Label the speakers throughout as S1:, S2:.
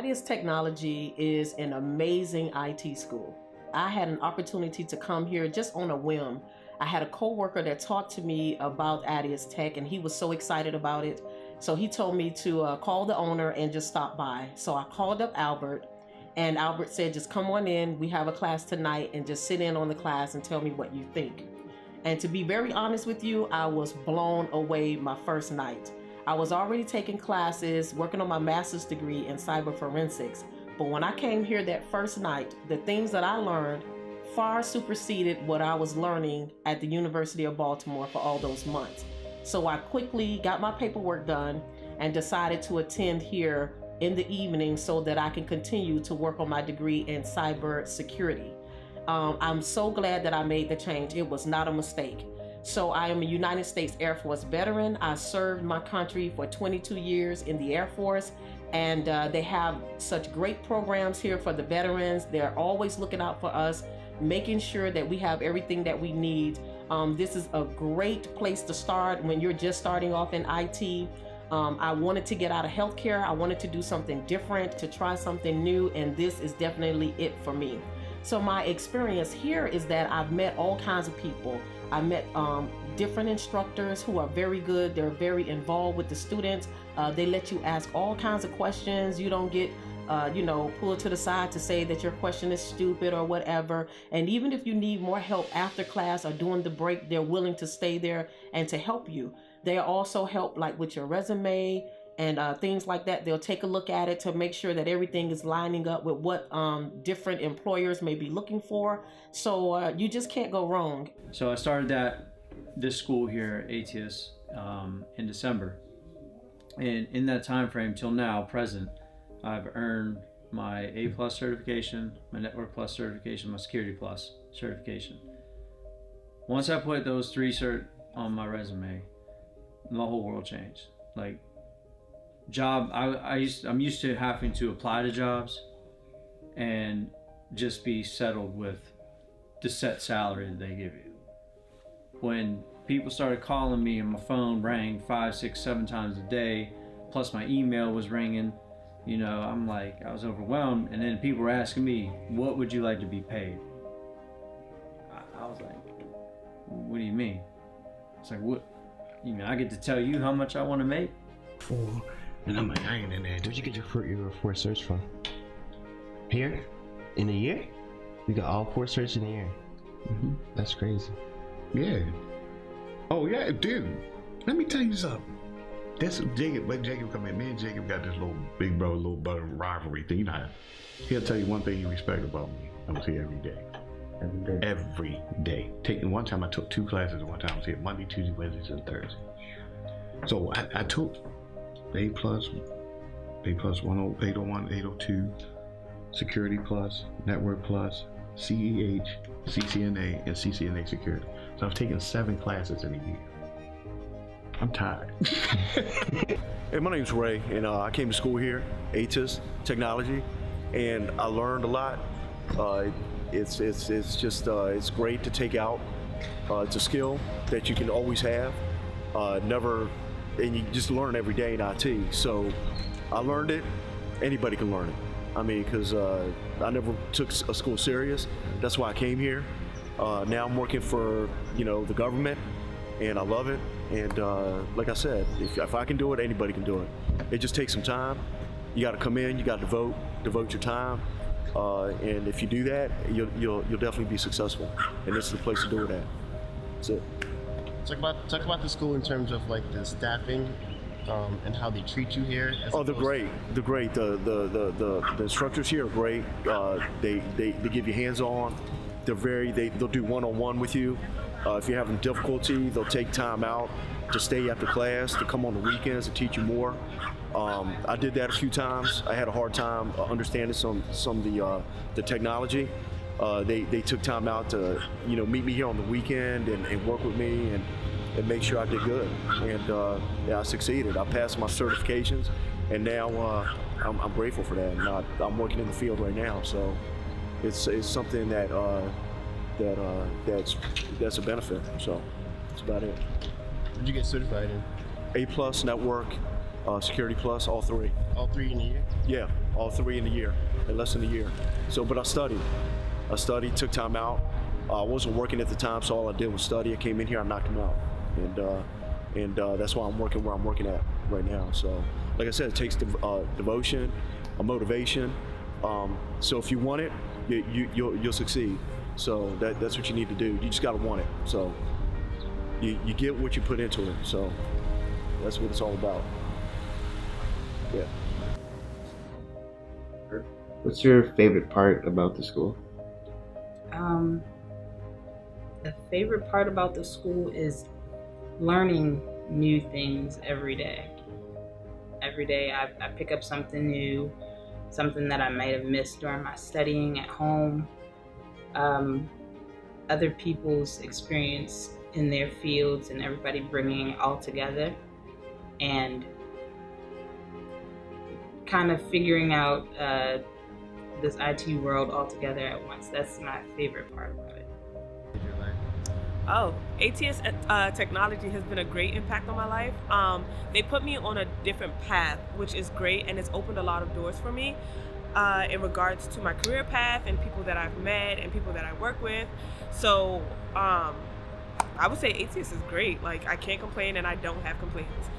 S1: Atius Technology is an amazing IT school. I had an opportunity to come here just on a whim. I had a coworker that talked to me about Atius Tech, and he was so excited about it. So he told me to call the owner and just stop by. So I called up Albert, and Albert said, just come on in. We have a class tonight, and just sit in on the class and tell me what you think. And to be very honest with you, I was blown away my first night. I was already taking classes, working on my master's degree in cyber forensics. But when I came here that first night, the things that I learned far superseded what I was learning at the University of Baltimore for all those months. So I quickly got my paperwork done and decided to attend here in the evening so that I can continue to work on my degree in cyber security. I'm so glad that I made the change. It was not a mistake. So I am a United States Air Force veteran. I served my country for 22 years in the Air Force, and they have such great programs here for the veterans. They're always looking out for us, making sure that we have everything that we need. This is a great place to start when you're just starting off in IT. I wanted to get out of healthcare. I wanted to do something different, to try something new, and this is definitely it for me. So my experience here is that I've met all kinds of people. I met different instructors who are very good. They're very involved with the students. They let you ask all kinds of questions. You don't get pulled to the side to say that your question is stupid or whatever. And even if you need more help after class or during the break, they're willing to stay there and to help you. They also help like with your resume and things like that. They'll take a look at it to make sure that everything is lining up with what different employers may be looking for. So you just can't go wrong.
S2: So I started this school here, Atius, in December. And in that time frame till now, present, I've earned my A+ certification, my Network Plus certification, my Security Plus certification. Once I put those three cert on my resume, the whole world changed. Like, I'm used to having to apply to jobs and just be settled with the set salary that they give you. When people started calling me and my phone rang 5, 6, 7 times a day, plus my email was ringing, I'm like, I was overwhelmed. And then people were asking me, what would you like to be paid? I was like, what do you mean? It's like, what? You mean I get to tell you how much I want to make?
S3: And I'm like, I ain't in there. Where'd you get your 4 certs from? Here? In a year? We got all 4 certs in a year.
S4: Mm-hmm.
S3: That's crazy.
S4: Yeah. Oh yeah, dude. Let me tell you something. That's Jacob. When Jacob come in, me and Jacob got this little big brother, little brother rivalry thing. He'll tell you one thing he respects about me. I was here every day. Every day. One time I took 2 classes. One time I was here Monday, Tuesday, Wednesdays, and Thursday. So I took A+, 101, 802, Security Plus, Network Plus, CEH, CCNA, and CCNA Security. So I've taken 7 classes in a year. I'm tired.
S5: Hey, my name's Ray, and I came to school here, Atius Technology, and I learned a lot. It's great to take out. It's a skill that you can always have. And you just learn every day in IT. So I learned it. Anybody can learn it. I mean, because I never took a school serious. That's why I came here. Now I'm working for the government, and I love it. And like I said, if I can do it, anybody can do it. It just takes some time. You got to come in. You got to devote your time. And if you do that, you'll definitely be successful. And this is the place to do it at. That's it.
S6: Talk about the school in terms of like the staffing and how they treat you here.
S5: They're great. They're great. The instructors here are great. They give you hands-on. They'll do one-on-one with you. If you're having difficulty, they'll take time out to stay after class, to come on the weekends and teach you more. I did that a few times. I had a hard time understanding some of the technology. They took time out to meet me here on the weekend and work with me and make sure I did good. And I succeeded. I passed my certifications, and now I'm grateful for that. And I'm working in the field right now, so it's something that's a benefit. So that's about it.
S6: What did you get certified in?
S5: A+, Network, Security Plus, all 3.
S6: All 3 in a year?
S5: Yeah. all 3 in a year, in less than a year. So, but I studied, took time out. I wasn't working at the time, so all I did was study. I came in here, I knocked them out, and that's why I'm working where I'm working at right now. So, like I said, it takes devotion, a motivation. So if you want it, you'll succeed. So that's what you need to do. You just got to want it. So you get what you put into it. So that's what it's all about. Yeah.
S3: What's your favorite part about the school?
S7: The favorite part about the school is learning new things every day. Every day I pick up something new, something that I might have missed during my studying at home. Other people's experience in their fields and everybody bringing it all together and kind of figuring out this IT world all together at once. That's my favorite part about it.
S8: Oh, Atius Technology has been a great impact on my life. They put me on a different path, which is great, and it's opened a lot of doors for me in regards to my career path and people that I've met and people that I work with. So I would say Atius is great. Like, I can't complain, and I don't have complaints.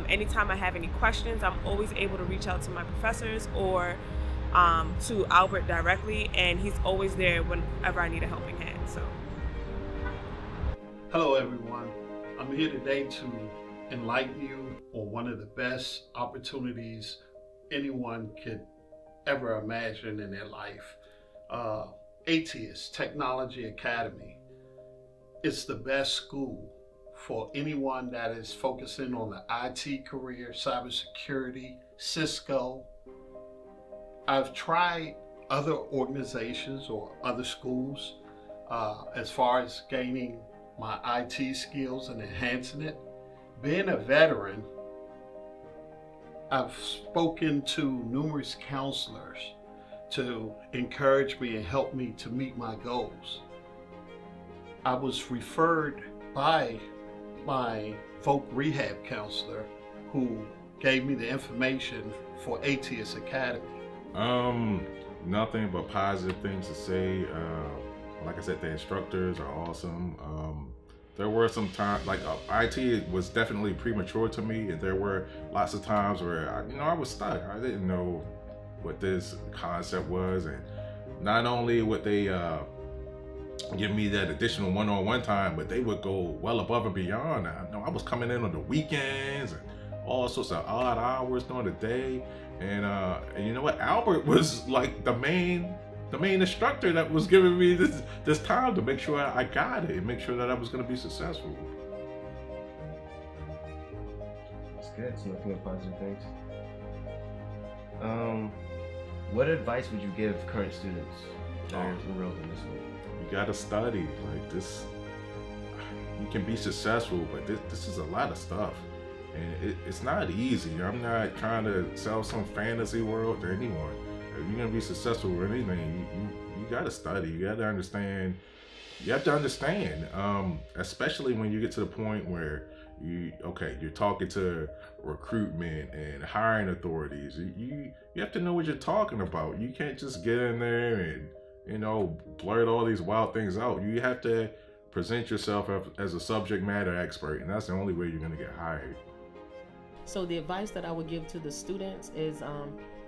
S8: Anytime I have any questions, I'm always able to reach out to my professors or to Albert directly, and he's always there whenever I need a helping hand. So.
S9: Hello everyone, I'm here today to enlighten you on one of the best opportunities anyone could ever imagine in their life. Atius Technology Academy. It's the best school for anyone that is focusing on the IT career, cybersecurity, Cisco. I've tried other organizations or other schools as far as gaining my IT skills and enhancing it. Being a veteran, I've spoken to numerous counselors to encourage me and help me to meet my goals. I was referred by my folk rehab counselor who gave me the information for Atius Academy.
S10: Nothing but positive things to say. Like I said, the instructors are awesome. There were some times, like IT was definitely premature to me, and there were lots of times where I was stuck. I didn't know what this concept was, and not only would they give me that additional one-on-one time, but they would go well above and beyond. I was coming in on the weekends and all sorts of odd hours during the day, and you know what? Albert was like the main instructor that was giving me this time to make sure I got it and make sure that I was going to be successful.
S3: That's good. It's nothing but positive things. What advice would you give current students that are enrolled in this school?
S10: You got to study. Like this, you can be successful, but this is a lot of stuff, and it's not easy. I'm not trying to sell some fantasy world to anyone. If you're gonna be successful with anything, you gotta study. You gotta understand. You have to understand, especially when you get to the point where you're talking to recruitment and hiring authorities. You have to know what you're talking about. You can't just get in there and blurt all these wild things out. You have to present yourself as a subject matter expert, and that's the only way you're gonna get hired.
S1: So the advice that I would give to the students is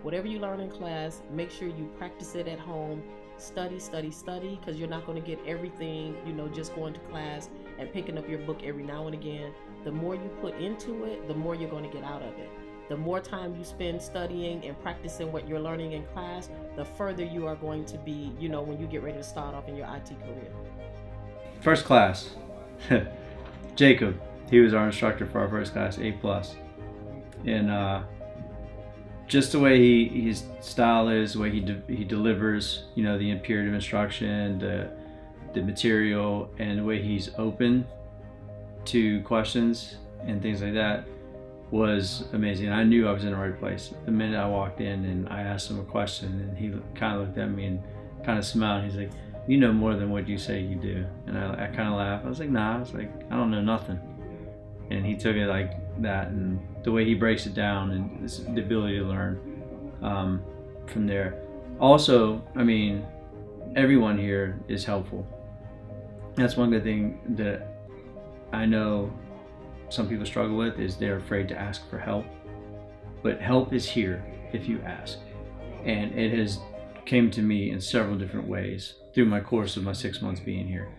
S1: whatever you learn in class, make sure you practice it at home. Study, because you're not going to get everything, just going to class and picking up your book every now and again. The more you put into it, the more you're going to get out of it. The more time you spend studying and practicing what you're learning in class, the further you are going to be, when you get ready to start off in your IT career.
S2: First class, Jacob, he was our instructor for our first class, A+. And just the way his style is, the way he delivers, the imperative instruction, the material, and the way he's open to questions and things like that was amazing. I knew I was in the right place the minute I walked in and I asked him a question, and he kind of looked at me and kind of smiled. He's like, "You know more than what you say you do." And I kind of laughed. I was like, "Nah," I was like, "I don't know nothing." And he took it like that, and the way he breaks it down and the ability to learn, from there. Also, I mean, everyone here is helpful. That's one good thing that I know some people struggle with, is they're afraid to ask for help. But help is here if you ask. And it has came to me in several different ways through my course of my 6 months being here.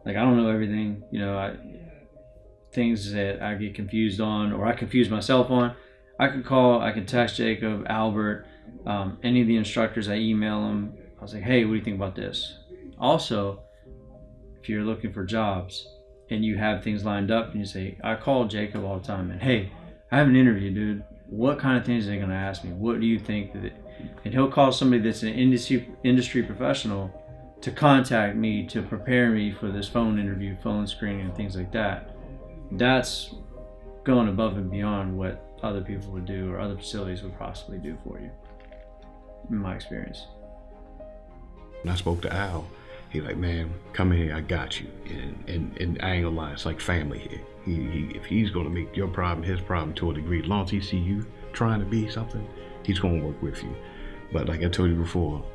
S2: Like, I don't know everything, you know, things that I get confused on, or I confuse myself on. I can call, I can text Jacob, Albert, any of the instructors. I email them. I was like, hey, what do you think about this? Also, if you're looking for jobs and you have things lined up and you say, I call Jacob all the time, and hey, I have an interview, dude. What kind of things are they going to ask me? What do you think that and he'll call somebody that's an industry professional to contact me to prepare me for this phone interview, phone screening, and things like that. That's going above and beyond what other people would do or other facilities would possibly do for you, in my experience.
S4: When I spoke to Al, he like, man, come in here, I got you. And I ain't gonna lie, it's like family here. If he's gonna make your problem his problem to a degree, as long as he see you trying to be something, he's gonna work with you. But like I told you before,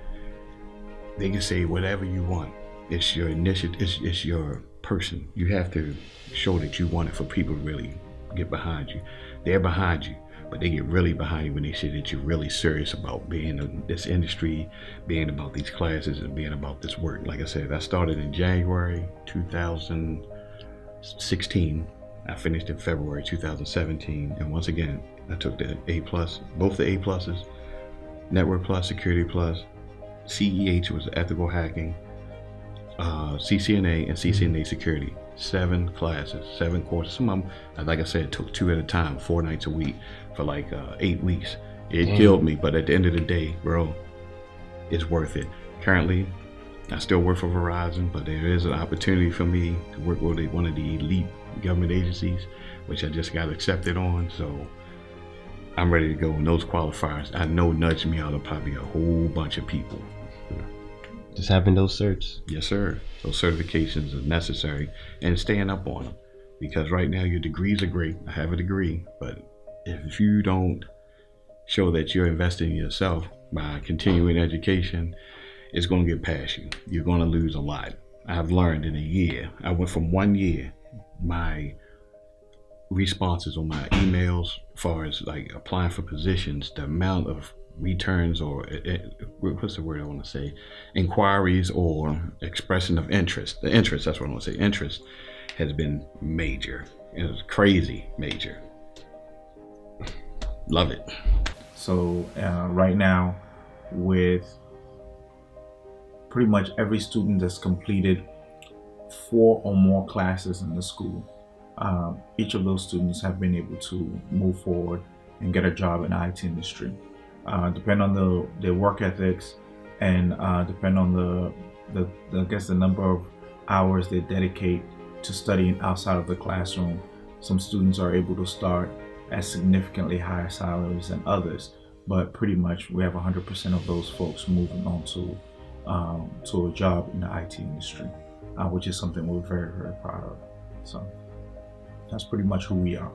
S4: they can say whatever you want. It's your initiative, it's your person. You have to show that you want it for people to really get behind you. They're behind you, but they get really behind you when they say that you're really serious about being in this industry, being about these classes, and being about this work. Like I said, I started in January 2016. I finished in February 2017. And once again, I took the A+, both the A+, Network Plus, Security Plus, CEH was ethical hacking, CCNA, and CCNA Security. 7 classes, 7 courses. Some of them, like I said, took 2 at a time, 4 nights a week for like 8 weeks. It killed me, but at the end of the day, bro, it's worth it. Currently, I still work for Verizon, but there is an opportunity for me to work with one of the elite government agencies, which I just got accepted on. So I'm ready to go. And those qualifiers, I know, nudged me out of probably a whole bunch of people.
S6: Just having those certs.
S4: Yes, sir. Those certifications are necessary, and staying up on them, because right now your degrees are great. I have a degree, but if you don't show that you're investing in yourself by continuing education, it's going to get past you. You're going to lose a lot. I've learned in a year. I went from 1 year, my responses on my emails, as far as like applying for positions, the amount of returns, or what's the word I want to say, inquiries or expression of interest. The interest, that's what I want to say. Interest has been major. It was crazy major. Love it.
S11: So right now, with pretty much every student that's completed 4 or more classes in the school, each of those students have been able to move forward and get a job in the IT industry. Depend on their work ethics, and depend on the I guess the number of hours they dedicate to studying outside of the classroom. Some students are able to start at significantly higher salaries than others, but pretty much we have 100% of those folks moving on to a job in the IT industry, which is something we're very, very proud of. So that's pretty much who we are.